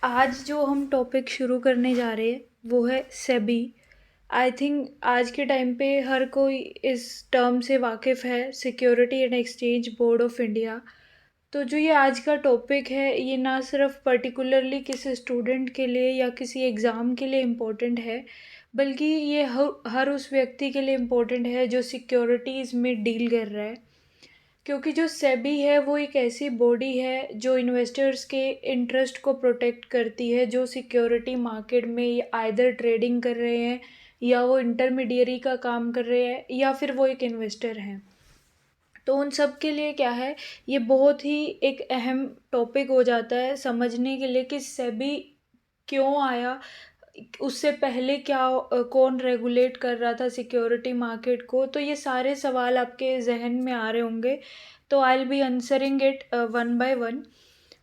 आज जो हम टॉपिक शुरू करने जा रहे हैं वो है सेबी। आई थिंक आज के टाइम पे हर कोई इस टर्म से वाकिफ़ है, security and exchange board of India. तो जो ये आज का टॉपिक है ये ना सिर्फ पर्टिकुलरली किसी स्टूडेंट के लिए या किसी एग्ज़ाम के लिए इम्पोर्टेंट है, बल्कि ये हर उस व्यक्ति के लिए इम्पोर्टेंट है जो सिक्योरिटीज़ में डील कर रहा है। क्योंकि जो सेबी है वो एक ऐसी बॉडी है जो इन्वेस्टर्स के इंटरेस्ट को प्रोटेक्ट करती है, जो सिक्योरिटी मार्केट में आइदर ट्रेडिंग कर रहे हैं या वो इंटरमीडियरी का काम कर रहे हैं या फिर वो एक इन्वेस्टर हैं। तो उन सब के लिए क्या है, ये बहुत ही एक अहम टॉपिक हो जाता है समझने के लिए कि सेबी क्यों आया, उससे पहले क्या कौन रेगुलेट कर रहा था सिक्योरिटी मार्केट को। तो ये सारे सवाल आपके जहन में आ रहे होंगे, तो I will be answering it one by one.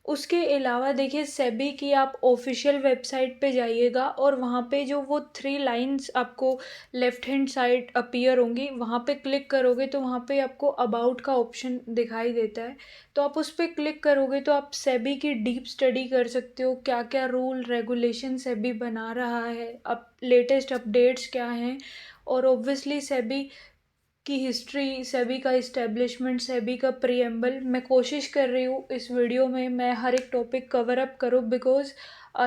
उसके अलावा देखिए, सेबी की आप ऑफिशियल वेबसाइट पे जाइएगा और वहाँ पे जो वो थ्री लाइंस आपको लेफ्ट हैंड साइड अपीयर होंगी, वहाँ पे क्लिक करोगे तो वहाँ पे आपको अबाउट का ऑप्शन दिखाई देता है। तो आप उस पर क्लिक करोगे तो आप सेबी की डीप स्टडी कर सकते हो, क्या क्या रूल रेगुलेशन सेबी बना रहा है, अब लेटेस्ट अपडेट्स क्या हैं। और ऑब्वियसली सेबी की हिस्ट्री, सेबी का इस्टेब्लिशमेंट, सेबी का प्रीएम्बल। मैं कोशिश कर रही हूँ इस वीडियो में मैं हर एक टॉपिक कवर अप करूँ, बिकॉज़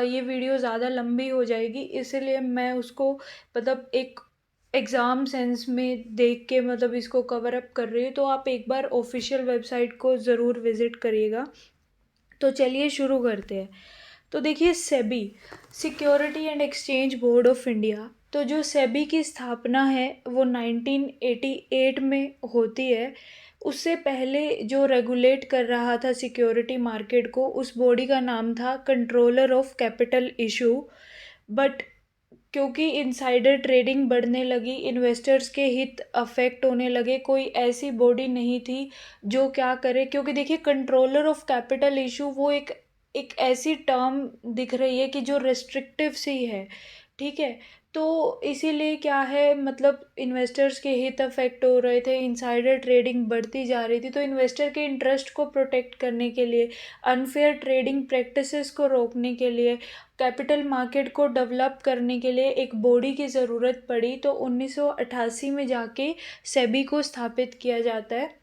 ये वीडियो ज़्यादा लंबी हो जाएगी, इसीलिए मैं उसको मतलब एक एग्ज़ाम सेंस में देख के मतलब इसको कवर अप कर रही हूँ। तो आप एक बार ऑफिशियल वेबसाइट को ज़रूर विज़िट करिएगा। तो चलिए शुरू करते हैं। तो देखिए, SEBI security and exchange board of India, तो जो सेबी की स्थापना है वो 1988 में होती है। उससे पहले जो रेगुलेट कर रहा था सिक्योरिटी मार्केट को, उस बॉडी का नाम था controller of capital issue. But क्योंकि इनसाइडर ट्रेडिंग बढ़ने लगी, इन्वेस्टर्स के हित अफेक्ट होने लगे, कोई ऐसी बॉडी नहीं थी जो क्या करे। क्योंकि देखिए, कंट्रोलर ऑफ कैपिटल इशू वो एक एक ऐसी टर्म दिख रही है कि जो रेस्ट्रिक्टिव सी है, ठीक है। तो इसीलिए क्या है, मतलब इन्वेस्टर्स के हित अफेक्ट हो रहे थे, इनसाइडर ट्रेडिंग बढ़ती जा रही थी, तो इन्वेस्टर के इंटरेस्ट को प्रोटेक्ट करने के लिए, अनफेयर ट्रेडिंग प्रैक्टिसेस को रोकने के लिए, कैपिटल मार्केट को डेवलप करने के लिए एक बॉडी की ज़रूरत पड़ी। तो 1988 में जाके सेबी को स्थापित किया जाता है।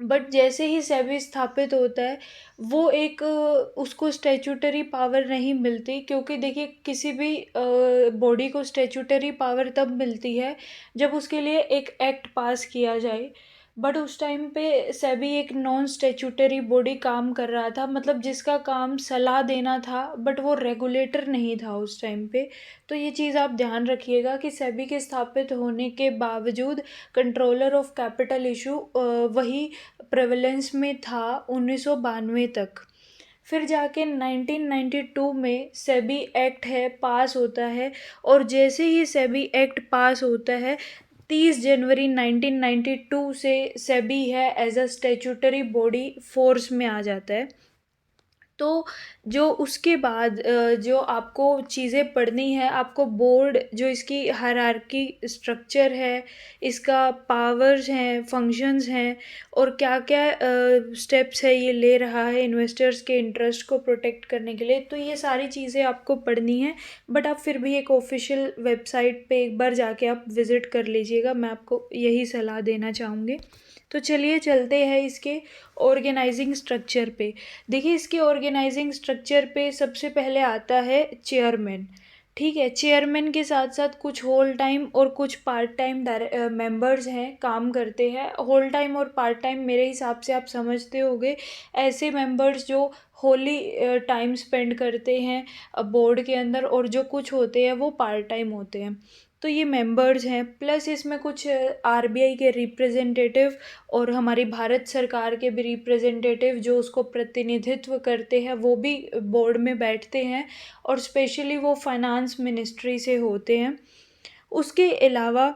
बट जैसे ही सेबी स्थापित होता है, वो एक उसको स्टैट्यूटरी पावर नहीं मिलती, क्योंकि देखिए किसी भी बॉडी को स्टैट्यूटरी पावर तब मिलती है जब उसके लिए एक एक्ट पास किया जाए। बट उस टाइम पे सेबी एक नॉन स्टैट्यूटरी बॉडी काम कर रहा था, मतलब जिसका काम सलाह देना था, बट वो रेगुलेटर नहीं था उस टाइम पे। तो ये चीज़ आप ध्यान रखिएगा कि सेबी के स्थापित होने के बावजूद कंट्रोलर ऑफ कैपिटल इशू वही प्रेवलेंस में था 1992 तक। फिर जाके 1992 में सेबी एक्ट है पास होता है, और जैसे ही सेबी एक्ट पास होता है, 30 जनवरी 1992 से सेबी है as a statutory body force में आ जाता है। तो जो उसके बाद जो आपको चीज़ें पढ़नी है, आपको बोर्ड जो इसकी हायरार्की स्ट्रक्चर है, इसका पावर्स हैं, फंक्शंस हैं, और क्या-क्या स्टेप्स है ये ले रहा है इन्वेस्टर्स के इंटरेस्ट को प्रोटेक्ट करने के लिए, तो ये सारी चीज़ें आपको पढ़नी है। बट आप फिर भी एक ऑफिशियल वेबसाइट पे एक बार जाके आप विज़िट कर लीजिएगा, मैं आपको यही सलाह देना चाहूँगी। तो चलिए चलते हैं इसके ऑर्गेनाइजिंग स्ट्रक्चर पे। देखिए, इसके ऑर्गेनाइजिंग स्ट्रक्चर पे सबसे पहले आता है चेयरमैन। ठीक है, चेयरमैन के साथ साथ कुछ होल टाइम और कुछ पार्ट टाइम मेंबर्स हैं, काम करते हैं। होल टाइम और पार्ट टाइम मेरे हिसाब से आप समझते होंगे, ऐसे मेंबर्स जो होली टाइम स्पेंड करते हैं बोर्ड के अंदर, और जो कुछ होते हैं वो पार्ट टाइम होते हैं। तो ये मेंबर्स हैं, प्लस इसमें कुछ आरबीआई के रिप्रेजेंटेटिव और हमारी भारत सरकार के भी रिप्रेजेंटेटिव जो उसको प्रतिनिधित्व करते हैं, वो भी बोर्ड में बैठते हैं, और स्पेशली वो फाइनेंस मिनिस्ट्री से होते हैं। उसके अलावा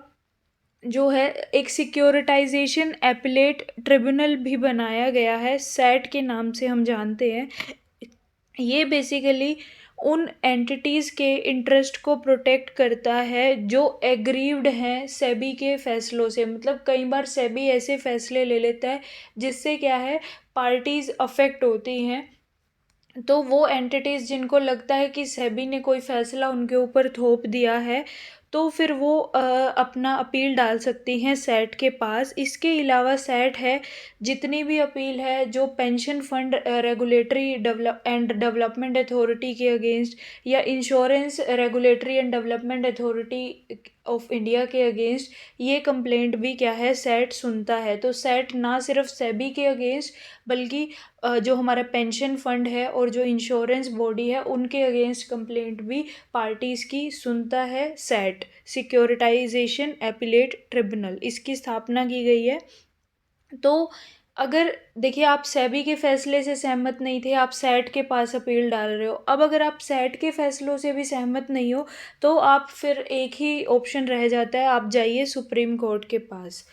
जो है, एक सिक्योरिटाइजेशन एपीलेट ट्रिब्यूनल भी बनाया गया है, सैट के नाम से हम जानते हैं। ये बेसिकली उन एंटिटीज़ के इंटरेस्ट को प्रोटेक्ट करता है जो एग्रीव्ड हैं सेबी के फैसलों से। मतलब कई बार सेबी ऐसे फैसले ले लेता है जिससे क्या है, पार्टीज़ अफेक्ट होती हैं। तो वो एंटिटीज़ जिनको लगता है कि सेबी ने कोई फ़ैसला उनके ऊपर थोप दिया है, तो फिर वो अपना अपील डाल सकती हैं सैट के पास। इसके अलावा सैट है, जितनी भी अपील है जो pension fund regulatory development authority के अगेंस्ट, या insurance regulatory and development authority of India के अगेंस्ट, ये कंप्लेंट भी क्या है, सैट सुनता है। तो सैट ना सिर्फ सेबी के अगेंस्ट, बल्कि जो हमारा पेंशन फंड है और जो इंश्योरेंस बॉडी है उनके अगेंस्ट कंप्लेंट भी पार्टीज़ की सुनता है सैट। सिक्योरिटाइजेशन एपिलेट ट्रिब्यूनल, इसकी स्थापना की गई है। तो अगर देखिए, आप सेबी के फैसले से सहमत नहीं थे, आप सैट के पास अपील डाल रहे हो। अब अगर आप सैट के फैसलों से भी सहमत नहीं हो, तो आप फिर एक ही ऑप्शन रह जाता है, आप जाइए सुप्रीम कोर्ट के पास।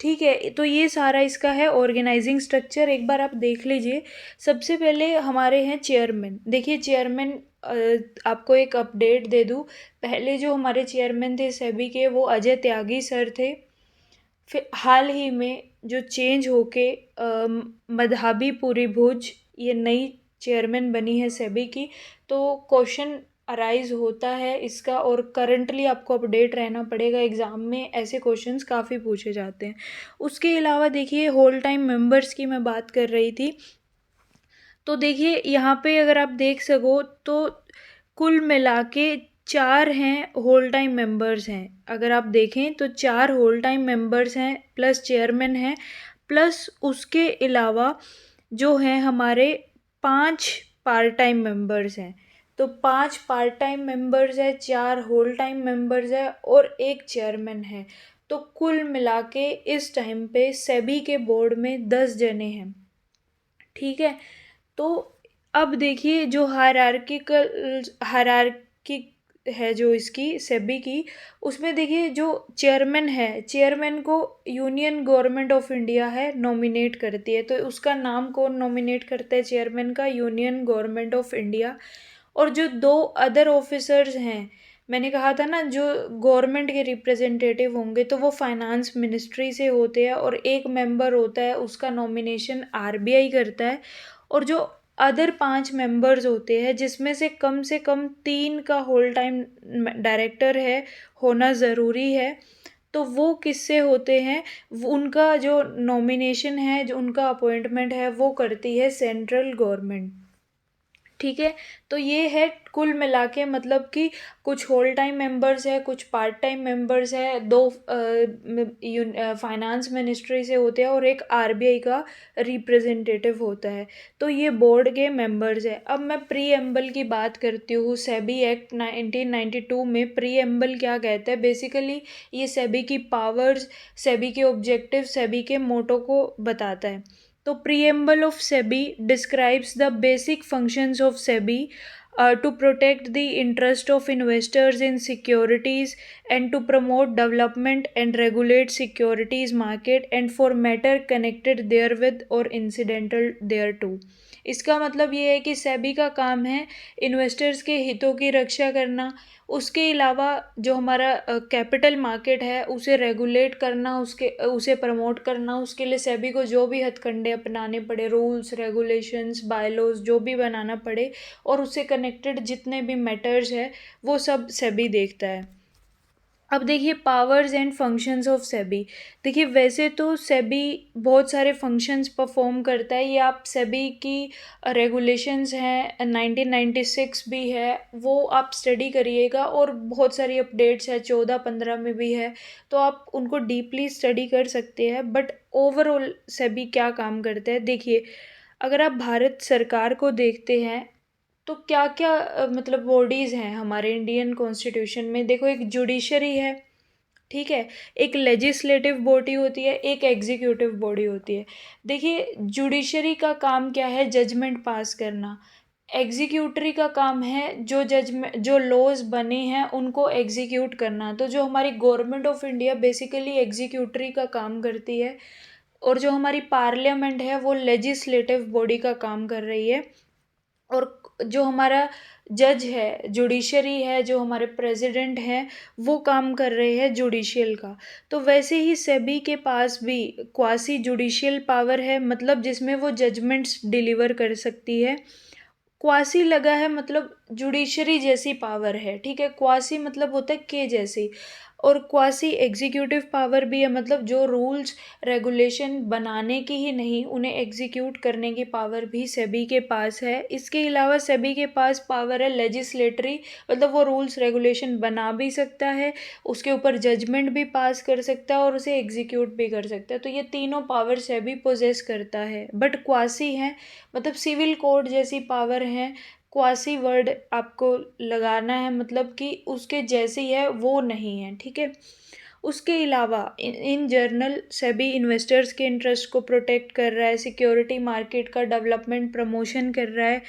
ठीक है, तो ये सारा इसका है ऑर्गेनाइजिंग स्ट्रक्चर, एक बार आप देख लीजिए। सबसे पहले हमारे हैं चेयरमैन। देखिए चेयरमैन, आपको एक अपडेट दे दूँ, पहले जो हमारे चेयरमैन थे सेबी के, वो अजय त्यागी सर थे। फिर हाल ही में जो चेंज होके मधाबी पुरी भुज ये नई चेयरमैन बनी है सेबी की। तो क्वेश्चन अराइज होता है इसका, और करंटली आपको अपडेट रहना पड़ेगा, एग्ज़ाम में ऐसे क्वेश्चंस काफ़ी पूछे जाते हैं। उसके अलावा देखिए, होल टाइम मेंबर्स की मैं बात कर रही थी। तो देखिए यहाँ पे अगर आप देख सको तो कुल मिला के 4 हैं होल टाइम मेंबर्स हैं। अगर आप देखें तो 4 होल टाइम मेंबर्स हैं, प्लस चेयरमैन हैं, प्लस उसके अलावा जो हैं हमारे 5 पार्ट टाइम मेंबर्स हैं। तो 5 पार्ट टाइम मेंबर्स हैं, 4 होल टाइम मेंबर्स हैं और 1 चेयरमैन है। तो कुल मिला के इस टाइम पे सेबी के बोर्ड में 10 जने हैं। ठीक है, तो अब देखिए जो हायरार्की है जो इसकी सेबी की, उसमें देखिए जो चेयरमैन है, चेयरमैन को यूनियन गवर्नमेंट ऑफ इंडिया है नॉमिनेट करती है। तो उसका नाम कौन नॉमिनेट करता है चेयरमैन का? Union government of India. और जो 2 अदर ऑफिसर्स हैं, मैंने कहा था ना जो गवर्नमेंट के रिप्रेजेंटेटिव होंगे, तो वो फाइनेंस मिनिस्ट्री से होते हैं, और एक मेंबर होता है उसका नॉमिनेशन आरबीआई करता है। और जो अदर 5 मेंबर्स होते हैं, जिसमें से कम 3 का होल टाइम डायरेक्टर है होना ज़रूरी है। तो वो किससे होते हैं? उनका जो नॉमिनेशन है, जो उनका अपॉइंटमेंट है, वो करती है सेंट्रल गवर्नमेंट। ठीक है, तो ये है कुल मिला के, मतलब कि कुछ होल टाइम मेंबर्स है, कुछ पार्ट टाइम मेंबर्स है, 2 फाइनेंस मिनिस्ट्री से होते हैं और एक आरबीआई का रिप्रेजेंटेटिव होता है। तो ये बोर्ड के मेंबर्स है। अब मैं प्रीएम्बल की बात करती हूँ। सेबी एक्ट 1992 में प्रीएम्बल क्या कहता है? बेसिकली ये सेबी की पावर्स, सेबी के ऑब्जेक्टिव, सेबी के मोटो को बताता है। तो preamble of SEBI describes the basic functions of SEBI to protect the interest of investors in securities and to promote development and regulate securities market and for matter connected therewith or incidental thereto। इसका मतलब ये है कि सेबी का काम है investors के हितों की रक्षा करना। उसके अलावा जो हमारा कैपिटल मार्केट है उसे रेगुलेट करना, उसे प्रमोट करना। उसके लिए सेबी को जो भी हथकंडे अपनाने पड़े, रूल्स रेगुलेशंस बायलॉज जो भी बनाना पड़े, और उससे कनेक्टेड जितने भी मैटर्स है, वो सब सेबी देखता है। अब देखिए powers and functions of SEBI. देखिए वैसे तो सेबी बहुत सारे फंक्शंस परफॉर्म करता है, ये आप सेबी की रेगुलेशंस हैं, 1996 भी है, वो आप स्टडी करिएगा, और बहुत सारी अपडेट्स है 14-15 में भी है, तो आप उनको डीपली स्टडी कर सकते हैं। बट ओवरऑल सेबी क्या काम करता है, देखिए अगर आप भारत सरकार को देखते हैं, तो क्या क्या मतलब बॉडीज़ हैं हमारे इंडियन कॉन्स्टिट्यूशन में। देखो, एक जुडिशरी है, ठीक है, एक लेजिस्लेटिव बॉडी होती है, एक एग्जीक्यूटिव बॉडी होती है। देखिए जुडिशरी का काम क्या है? जजमेंट पास करना। एग्जीक्यूटरी का काम है जो लॉज बने हैं उनको एग्जीक्यूट करना। तो जो हमारी government of India basically executory का काम करती है, और जो हमारी पार्लियामेंट है वो लेजिस्लेटिव बॉडी का काम कर रही है। और जो हमारा जज है, जुडिशरी है, जो हमारे प्रेसिडेंट हैं, वो काम कर रहे हैं जुडिशियल का। तो वैसे ही सेबी के पास भी क्वासी जुडिशियल पावर है, मतलब जिसमें वो जजमेंट्स डिलीवर कर सकती है। क्वासी लगा है मतलब जुडिशरी जैसी पावर है, ठीक है। क्वासी मतलब होता है के जैसी, और क्वासी एग्जीक्यूटिव पावर भी है, मतलब जो रूल्स रेगुलेशन बनाने की ही नहीं, उन्हें एग्जीक्यूट करने की पावर भी सेबी के पास है। इसके अलावा सेबी के पास पावर है लेजिस्लेटरी, मतलब वो रूल्स रेगुलेशन बना भी सकता है, उसके ऊपर जजमेंट भी पास कर सकता है और उसे एग्जीक्यूट भी कर सकता है। तो ये तीनों पावर सेबी पोजेस करता है, बट क्वासी है मतलब सिविल कोड जैसी पावर है। क्वासी वर्ड आपको लगाना है, मतलब कि उसके जैसी है वो नहीं है, ठीक है। उसके अलावा इन जर्नल सेबी इन्वेस्टर्स के इंटरेस्ट को प्रोटेक्ट कर रहा है, सिक्योरिटी मार्केट का डेवलपमेंट प्रमोशन कर रहा है।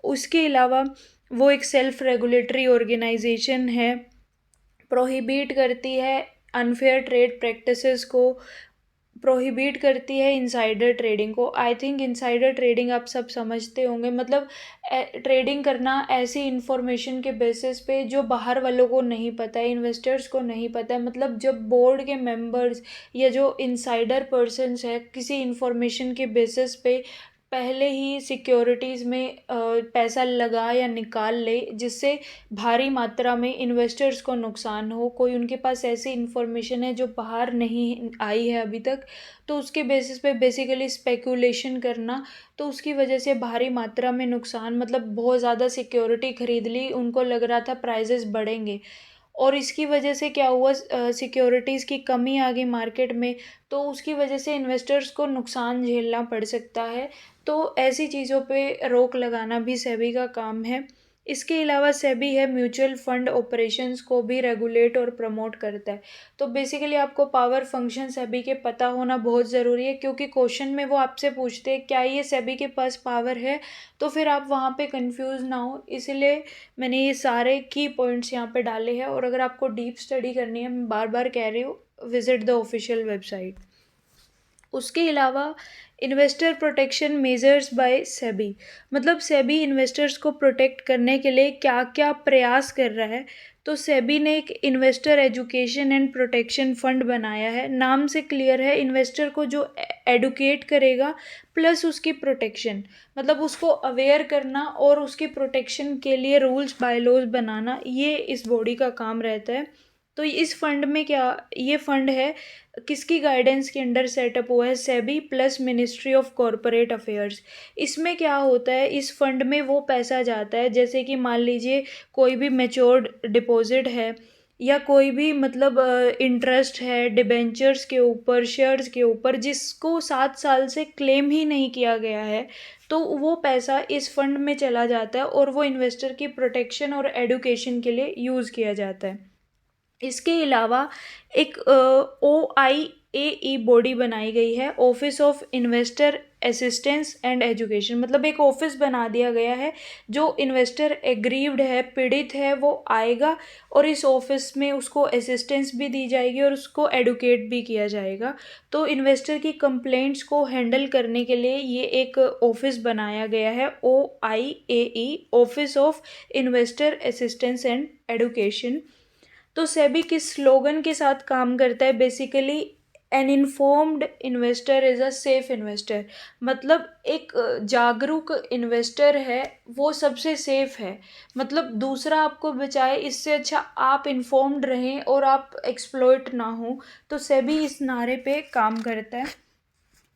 उसके अलावा वो एक सेल्फ रेगुलेटरी ऑर्गेनाइजेशन है, प्रोहिबिट करती है अनफेयर ट्रेड प्रैक्टिसेस को, प्रोहिबिट करती है इनसाइडर ट्रेडिंग को। आई थिंक इनसाइडर ट्रेडिंग आप सब समझते होंगे, मतलब ट्रेडिंग करना ऐसी इंफॉर्मेशन के बेसिस पे जो बाहर वालों को नहीं पता है, इन्वेस्टर्स को नहीं पता है। मतलब जब बोर्ड के मेंबर्स या जो इनसाइडर पर्सन्स है किसी इंफॉर्मेशन के बेसिस पे पहले ही सिक्योरिटीज़ में पैसा लगा या निकाल ले, जिससे भारी मात्रा में इन्वेस्टर्स को नुकसान हो, कोई उनके पास ऐसी इन्फॉर्मेशन है जो बाहर नहीं आई है अभी तक, तो उसके बेसिस पे बेसिकली स्पेकुलेशन करना, तो उसकी वजह से भारी मात्रा में नुकसान, मतलब बहुत ज़्यादा सिक्योरिटी खरीद ली, उनको लग रहा था प्राइजेस बढ़ेंगे, और इसकी वजह से क्या हुआ, सिक्योरिटीज़ की कमी आ गई मार्केट में, तो उसकी वजह से इन्वेस्टर्स को नुकसान झेलना पड़ सकता है। तो ऐसी चीज़ों पे रोक लगाना भी सेबी का काम है। इसके अलावा सेबी है म्यूचुअल फंड ऑपरेशंस को भी रेगुलेट और प्रमोट करता है। तो बेसिकली आपको पावर फंक्शन सेबी के पता होना बहुत ज़रूरी है, क्योंकि क्वेश्चन में वो आपसे पूछते हैं क्या ये सेबी के पास पावर है, तो फिर आप वहाँ पे कंफ्यूज ना हो। इसलिए मैंने ये सारे की पॉइंट्स यहाँ पे डाले हैं, और अगर आपको डीप स्टडी करनी है, मैं बार बार कह रही हूँ, विजिट द ऑफिशियल वेबसाइट। उसके अलावा investor protection measures by SEBI, मतलब सेबी इन्वेस्टर्स को प्रोटेक्ट करने के लिए क्या क्या प्रयास कर रहा है। तो सेबी ने एक investor education and protection fund बनाया है, नाम से क्लियर है, इन्वेस्टर को जो एडुकेट करेगा प्लस उसकी प्रोटेक्शन, मतलब उसको अवेयर करना और उसकी प्रोटेक्शन के लिए रूल्स बायलॉज बनाना, ये इस बॉडी का काम रहता है। तो इस फंड में क्या, ये फंड है किसकी गाइडेंस के अंडर सेटअप हुआ है, SEBI plus ministry of corporate affairs. इसमें क्या होता है, इस फंड में वो पैसा जाता है, जैसे कि मान लीजिए कोई भी मैच्योर्ड डिपॉजिट है, या कोई भी मतलब इंटरेस्ट है डिबेंचर्स के ऊपर, शेयर्स के ऊपर, जिसको 7 साल से क्लेम ही नहीं किया गया है, तो वो पैसा इस फंड में चला जाता है और वो इन्वेस्टर की प्रोटेक्शन और एडुकेशन के लिए यूज़ किया जाता है। इसके अलावा एक OIAE बॉडी बनाई गई है, office of investor assistance and education, मतलब एक ऑफिस बना दिया गया है, जो इन्वेस्टर एग्रीव्ड है, पीड़ित है, वो आएगा और इस ऑफिस में उसको असिस्टेंस भी दी जाएगी और उसको एडुकेट भी किया जाएगा। तो इन्वेस्टर की कंप्लेंट्स को हैंडल करने के लिए ये एक ऑफिस बनाया गया है, OIAE, office of investor assistance and education. तो सेबी किस स्लोगन के साथ काम करता है, basically N informed investor is a safe investor, मतलब एक जागरूक इन्वेस्टर है वो सबसे सेफ है, मतलब दूसरा आपको बचाए इससे अच्छा आप इन्फॉर्म्ड रहें और आप एक्सप्लॉइट ना हो। तो सेबी इस नारे पे काम करता है।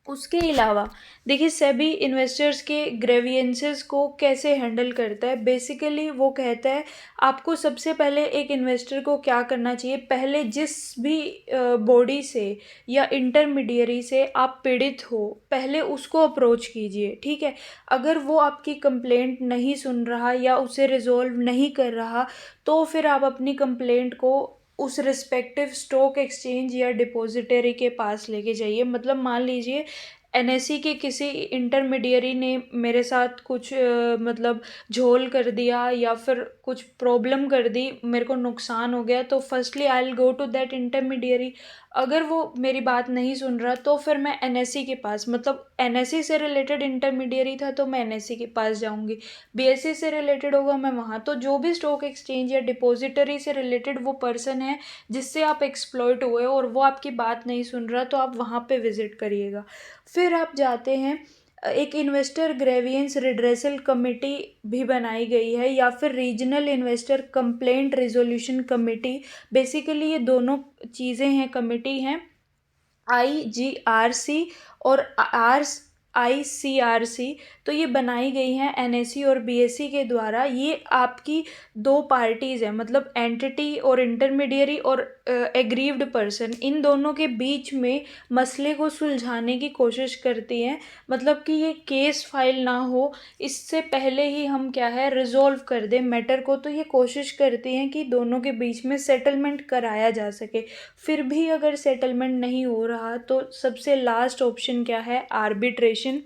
उसके अलावा देखिए सेबी इन्वेस्टर्स के ग्रेवियंसेस को कैसे हैंडल करता है, बेसिकली वो कहता है आपको सबसे पहले एक इन्वेस्टर को क्या करना चाहिए, पहले जिस भी बॉडी से या इंटरमीडियरी से आप पीड़ित हो पहले उसको अप्रोच कीजिए, ठीक है। अगर वो आपकी कंप्लेंट नहीं सुन रहा या उसे रिजॉल्व नहीं कर रहा, तो फिर आप अपनी कंप्लेंट को उस रिस्पेक्टिव स्टॉक एक्सचेंज या डिपॉजिटरी के पास लेके जाइए। मतलब मान लीजिए एनएसई के किसी इंटरमीडियरी ने मेरे साथ कुछ मतलब झोल कर दिया या फिर कुछ प्रॉब्लम कर दी, मेरे को नुकसान हो गया, तो firstly I will go to that intermediary. अगर वो मेरी बात नहीं सुन रहा तो फिर मैं एनएसई के पास, मतलब एनएसई से रिलेटेड इंटरमीडियरी था तो मैं एनएसई के पास जाऊंगी, बीएसई से रिलेटेड होगा मैं वहाँ, तो जो भी स्टॉक एक्सचेंज या डिपॉजिटरी से रिलेटेड वो पर्सन है जिससे आप एक्सप्लॉइट हुए और वो आपकी बात नहीं सुन रहा, तो आप वहाँ पे विजिट करिएगा। फिर आप जाते हैं एक इन्वेस्टर ग्रेवियंस रिड्रेसल कमेटी भी बनाई गई है, या फिर regional investor complaint resolution committee. Basically ये दोनों चीज़ें हैं, कमेटी हैं, IGRC और ICRC। तो ये बनाई गई हैं NSE और BSE के द्वारा। ये आपकी दो पार्टीज़ हैं, मतलब एंटिटी और इंटरमीडियरी और एग्रीव्ड पर्सन, इन दोनों के बीच में मसले को सुलझाने की कोशिश करती हैं। मतलब कि ये केस फाइल ना हो, इससे पहले ही हम क्या है रिजॉल्व कर दें मैटर को। तो ये कोशिश करती हैं कि दोनों के बीच में सेटलमेंट कराया जा सके। फिर भी अगर सेटलमेंट नहीं हो रहा तो सबसे लास्ट ऑप्शन क्या है, आर्बिट्रेशन।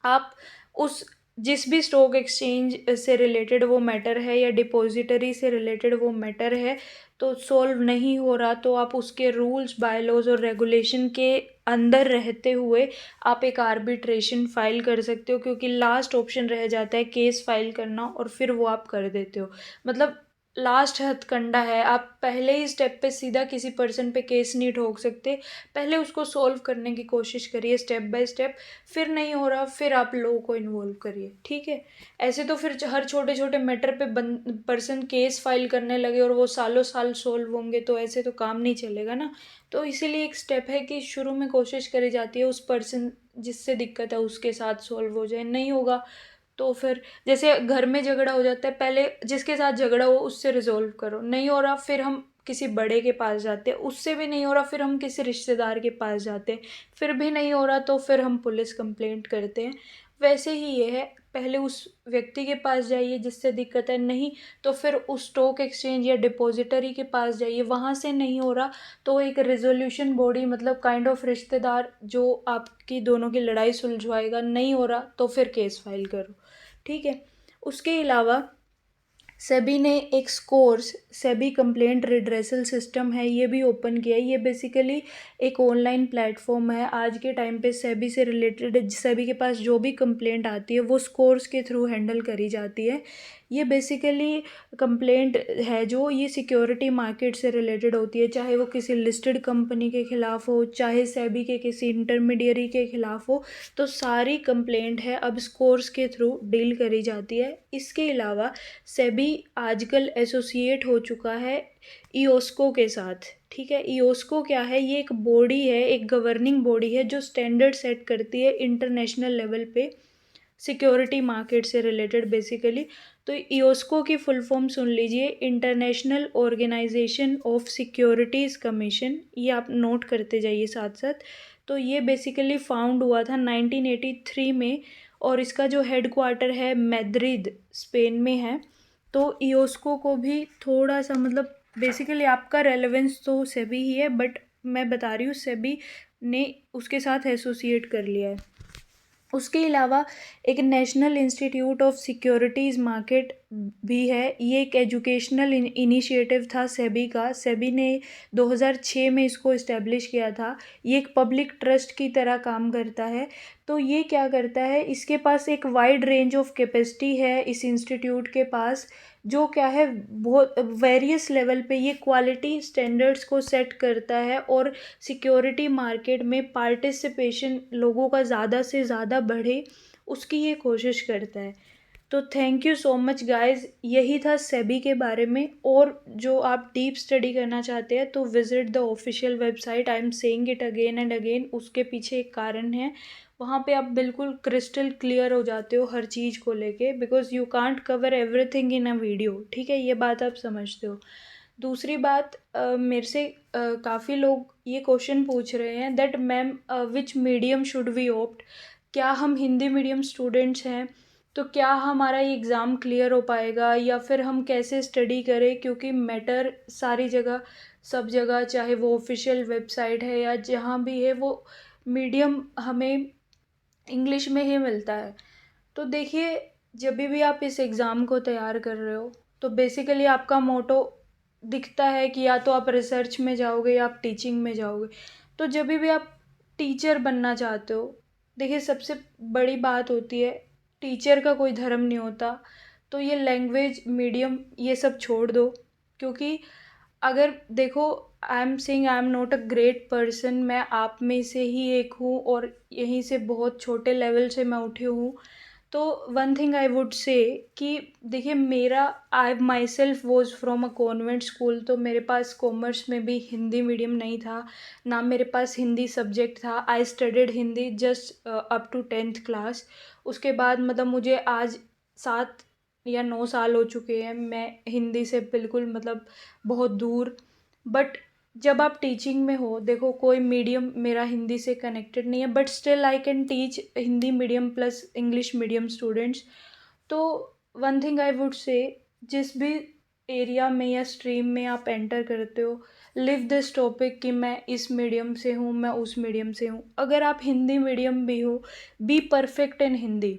आप उस जिस भी स्टॉक एक्सचेंज से रिलेटेड वो मैटर है या डिपॉजिटरी से रिलेटेड वो मैटर है, तो सॉल्व नहीं हो रहा, तो आप उसके रूल्स, बायलॉज और रेगुलेशन के अंदर रहते हुए आप एक आर्बिट्रेशन फाइल कर सकते हो, क्योंकि लास्ट ऑप्शन रह जाता है केस फाइल करना, और फिर वो आप कर देते हो। मतलब लास्ट हथकंडा है, आप पहले ही स्टेप पे सीधा किसी पर्सन पे केस नहीं ठोक सकते। पहले उसको सॉल्व करने की कोशिश करिए स्टेप बाय स्टेप। फिर नहीं हो रहा, फिर आप लोगों को इन्वॉल्व करिए, ठीक है। ऐसे तो फिर हर छोटे छोटे मैटर पे पर्सन केस फाइल करने लगे और वो सालों साल सॉल्व होंगे, तो ऐसे तो काम नहीं चलेगा ना। तो इसीलिए एक स्टेप है कि शुरू में कोशिश करी जाती है उस पर्सन जिससे दिक्कत है उसके साथ सॉल्व हो जाए। नहीं होगा तो फिर जैसे घर में झगड़ा हो जाता है, पहले जिसके साथ झगड़ा हो उससे रिजॉल्व करो। नहीं हो रहा, फिर हम किसी बड़े के पास जाते हैं, उससे भी नहीं हो रहा, फिर हम किसी रिश्तेदार के पास जाते हैं, फिर भी नहीं हो रहा तो फिर हम पुलिस कंप्लेंट करते हैं। वैसे ही ये है, पहले उस व्यक्ति के पास जाइए जिससे दिक्कत है, नहीं तो फिर उस स्टॉक एक्सचेंज या डिपॉजिटरी के पास जाइए, वहाँ से नहीं हो रहा तो एक रेजोल्यूशन बॉडी, मतलब काइंड ऑफ रिश्तेदार जो आपकी दोनों की लड़ाई सुलझवाएगा। नहीं हो रहा तो फिर केस फाइल करो, ठीक है। उसके अलावा सेबी ने एक scores, SEBI complaint redressal system है, ये भी ओपन किया है। ये बेसिकली एक ऑनलाइन प्लेटफॉर्म है। आज के टाइम पे सेबी से रिलेटेड, सेबी के पास जो भी कंप्लेंट आती है वो स्कोर्स के थ्रू हैंडल करी जाती है। ये बेसिकली कंप्लेंट है जो ये सिक्योरिटी मार्केट से रिलेटेड होती है, चाहे वो किसी लिस्टेड कंपनी के ख़िलाफ़ हो, चाहे सेबी के किसी इंटरमीडियरी के ख़िलाफ़ हो। तो सारी कंप्लेंट है अब स्कोर्स के थ्रू डील करी जाती है। इसके अलावा सेबी आजकल एसोसिएट हो चुका है ईओस्को के साथ, ठीक है। ईओस्को क्या है, ये एक बॉडी है, एक गवर्निंग बॉडी है जो स्टैंडर्ड सेट करती है इंटरनेशनल लेवल पे सिक्योरिटी मार्केट से रिलेटेड बेसिकली। तो ईओस्को की फुल फॉर्म सुन लीजिए, international organisation of securities commission. ये आप नोट करते जाइए साथ साथ। तो ये बेसिकली फाउंड हुआ था 1983 में, और इसका जो हेड क्वार्टर है मैद्रिद, स्पेन में है। तो ईओस्को को भी थोड़ा सा, मतलब बेसिकली आपका रेलेवेंस तो सेबी ही है, बट मैं बता रही हूँ सेबी ने उसके साथ एसोसिएट कर लिया है। उसके अलावा एक national institute of securities market भी है। ये एक एजुकेशनल इनिशिएटिव था सेबी का। सेबी ने 2006 में इसको इस्टेब्लिश किया था। ये एक पब्लिक ट्रस्ट की तरह काम करता है। तो ये क्या करता है, इसके पास एक वाइड रेंज ऑफ कैपेसिटी है इस इंस्टीट्यूट के पास, जो क्या है बहुत वेरियस लेवल पे ये क्वालिटी स्टैंडर्ड्स को सेट करता है और सिक्योरिटी मार्केट में पार्टिसिपेशन लोगों का ज़्यादा से ज़्यादा बढ़े, उसकी ये कोशिश करता है। तो thank you so much guys, यही था सेबी के बारे में। और जो आप डीप स्टडी करना चाहते हैं तो visit the official website, I am saying it again and again. उसके पीछे एक कारण है, वहाँ पे आप बिल्कुल क्रिस्टल क्लियर हो जाते हो हर चीज़ को लेके, because you can't cover everything in a video, ठीक है। ये बात आप समझते हो। दूसरी बात, मेरे से काफ़ी लोग ये क्वेश्चन पूछ रहे हैं that ma'am which medium should we opt. क्या हम हिंदी मीडियम स्टूडेंट्स हैं तो क्या हमारा ये एग्ज़ाम क्लियर हो पाएगा, या फिर हम कैसे स्टडी करें, क्योंकि मैटर सारी जगह, सब जगह, चाहे वो ऑफिशियल वेबसाइट है या जहाँ भी है, वो मीडियम हमें इंग्लिश में ही मिलता है। तो देखिए, जब भी आप इस एग्ज़ाम को तैयार कर रहे हो तो बेसिकली आपका मोटो दिखता है कि या तो आप रिसर्च में जाओगे या आप टीचिंग में जाओगे। तो जब भी आप टीचर बनना चाहते हो, देखिए सबसे बड़ी बात होती है, टीचर का कोई धर्म नहीं होता। तो ये लैंग्वेज मीडियम ये सब छोड़ दो, क्योंकि अगर देखो, I am saying I am not a great person, मैं आप में से ही एक हूँ और यहीं से बहुत छोटे लेवल से मैं उठी हूँ। तो वन थिंग आई वुड से कि देखिए, मेरा I myself was from a convent school, तो मेरे पास कॉमर्स में भी हिंदी मीडियम नहीं था, ना मेरे पास हिंदी सब्जेक्ट था। I studied Hindi just up to 10th class. उसके बाद मतलब मुझे आज 7 या 9 साल हो चुके हैं, मैं हिंदी से बिल्कुल मतलब बहुत दूर। बट जब आप टीचिंग में हो, देखो कोई मीडियम मेरा हिंदी से कनेक्टेड नहीं है, but still I can teach Hindi medium plus English medium students. तो one thing I would say, जिस भी एरिया में या स्ट्रीम में आप एंटर करते हो, लिव दिस टॉपिक कि मैं इस मीडियम से हूँ, मैं उस मीडियम से हूँ। अगर आप हिंदी मीडियम भी हो, बी परफेक्ट इन हिंदी,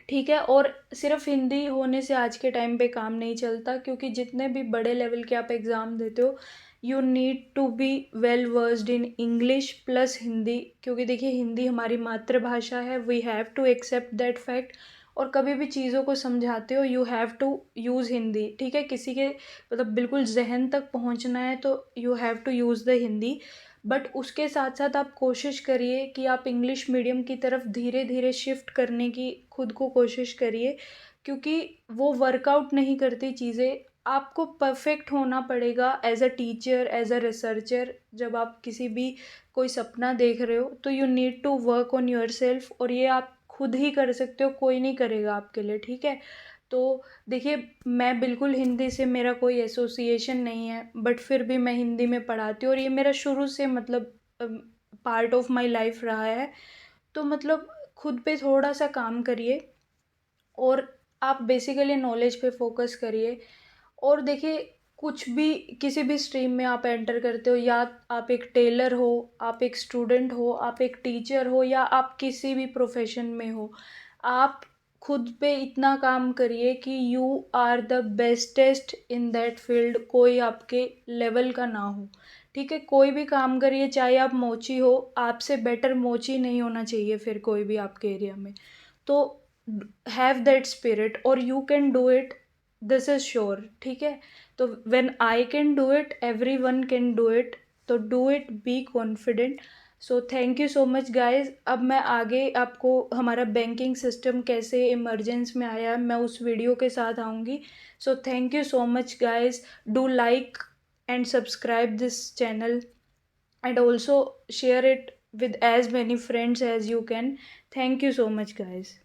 ठीक है। और सिर्फ हिंदी होने से आज के टाइम पे काम नहीं चलता, क्योंकि जितने भी बड़े लेवल के आप एग्ज़ाम देते हो, you need to be well versed in English plus Hindi, क्योंकि देखिए हिंदी हमारी मातृभाषा है, we have to accept that fact. और कभी भी चीज़ों को समझाते हो, you have to use Hindi, ठीक है। किसी के मतलब बिल्कुल जहन तक पहुंचना है तो you have to use the Hindi. But उसके साथ साथ आप कोशिश करिए कि आप इंग्लिश मीडियम की तरफ धीरे धीरे शिफ्ट करने की खुद को कोशिश करिए, क्योंकि वो वर्कआउट नहीं करती चीज़ें। आपको परफेक्ट होना पड़ेगा as a teacher, as a researcher. जब आप किसी भी कोई सपना देख रहे हो, तो you need to work on yourself, और ये आप खुद ही कर सकते हो, कोई नहीं करेगा आपके लिए, ठीक है। तो देखिए, मैं बिल्कुल हिंदी से मेरा कोई एसोसिएशन नहीं है, बट फिर भी मैं हिंदी में पढ़ाती हूँ, और ये मेरा शुरू से मतलब पार्ट ऑफ माय लाइफ रहा है। तो मतलब खुद पे थोड़ा सा काम करिए, और आप बेसिकली नॉलेज पे फोकस करिए। और देखिए, कुछ भी किसी भी स्ट्रीम में आप एंटर करते हो, या आप एक टेलर हो, आप एक स्टूडेंट हो, आप एक टीचर हो, या आप किसी भी प्रोफेशन में हो, आप खुद पे इतना काम करिए कि you are the bestest in that field, कोई आपके लेवल का ना हो, ठीक है। कोई भी काम करिए, चाहे आप मोची हो, आपसे बेटर मोची नहीं होना चाहिए फिर कोई भी आपके एरिया में। तो हैव दैट स्पिरिट और you can do it, this is sure, ठीक है। तो when I can do it, everyone can do it. तो do it, be confident. So thank you so much guys. अब मैं आगे आपको हमारा बैंकिंग सिस्टम कैसे इमरजेंस में आया, मैं उस वीडियो के साथ आऊँगी। सो thank you so much guys. Do like and subscribe this channel, and also share it with as many friends as you can. Thank you so much guys.